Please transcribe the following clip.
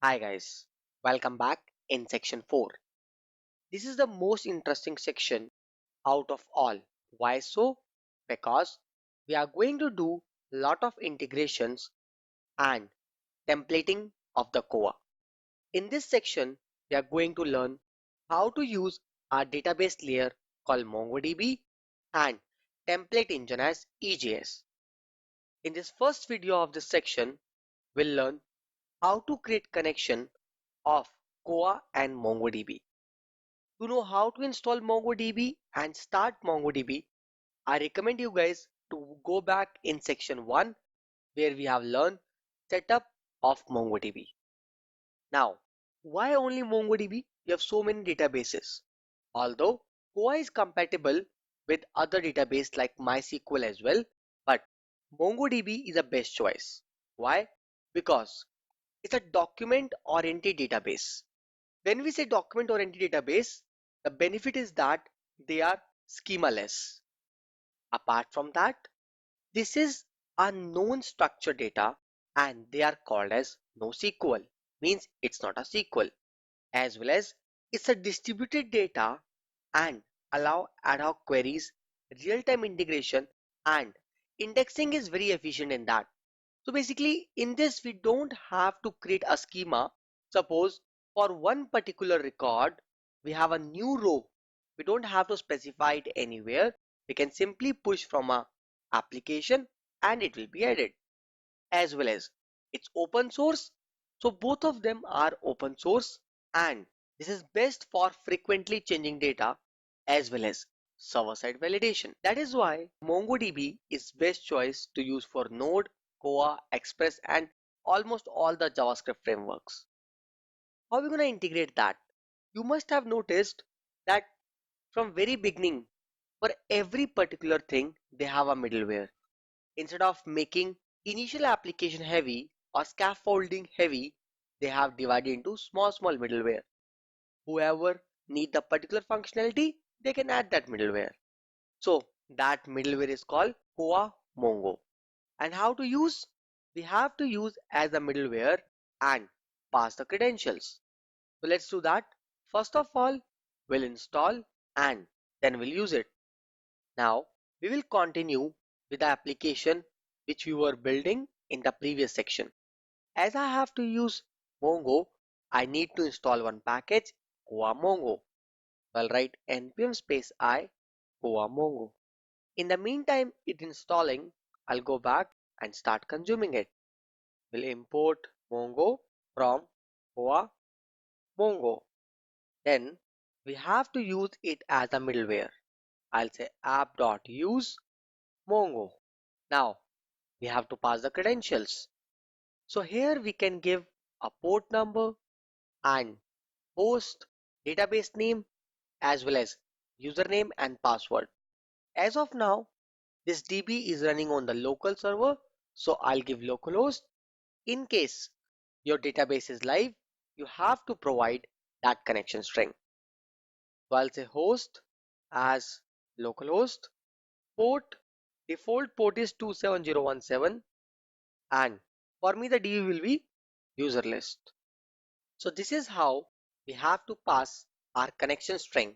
Hi guys, welcome back in section 4. This is the most interesting section out of all. Why so? Because we are going to do a lot of integrations and templating of the Koa. In this section, we are going to learn how to use our database layer called MongoDB and template engine as EJS. In this first video of this section, we'll learn how to create connection of Koa and MongoDB. To know how to install MongoDB and start MongoDB, I recommend you guys to go back in section 1 where we have learned setup of MongoDB. Now, why only MongoDB? You have so many databases. Although Koa is compatible with other databases like MySQL as well, but MongoDB is the best choice. Why? Because it's a document oriented database. When we say document oriented database, the benefit is that they are schemaless. Apart from that, this is a known structured data and they are called as NoSQL, means it's not a SQL, as well as it's a distributed data and allow ad hoc queries, real-time integration, and indexing is very efficient in that. So basically in this we don't have to create a schema. Suppose for one particular record we have a new row. We don't have to specify it anywhere. We can simply push from a application and it will be added. As well as it's open source. So both of them are open source and this is best for frequently changing data as well as server-side validation. That is why MongoDB is best choice to use for Node, Koa, Express and almost all the JavaScript frameworks. How are we going to integrate that? You must have noticed that from very beginning, for every particular thing, they have a middleware. Instead of making initial application heavy or scaffolding heavy, they have divided into small middleware. Whoever need the particular functionality, they can add that middleware. So that middleware is called Koa Mongo. And how to use? We have to use as a middleware and pass the credentials. So let's do that. First of all, we'll install and then we'll use it. Now we will continue with the application which we were building in the previous section. As I have to use Mongo, I need to install one package, Koa Mongo. I'll write npm space I Koa Mongo. In the meantime, it installing, I'll go back and start consuming it. We'll import Mongo from Koa Mongo. Then we have to use it as a middleware. I'll say app.use Mongo. Now we have to pass the credentials. So here we can give a port number and host, database name as well as username and password. As of now, this DB is running on the local server, so I'll give localhost. In case your database is live, you have to provide that connection string. So I'll say host as localhost, port, default port is 27017 and for me the DB will be user list. So this is how we have to pass our connection string.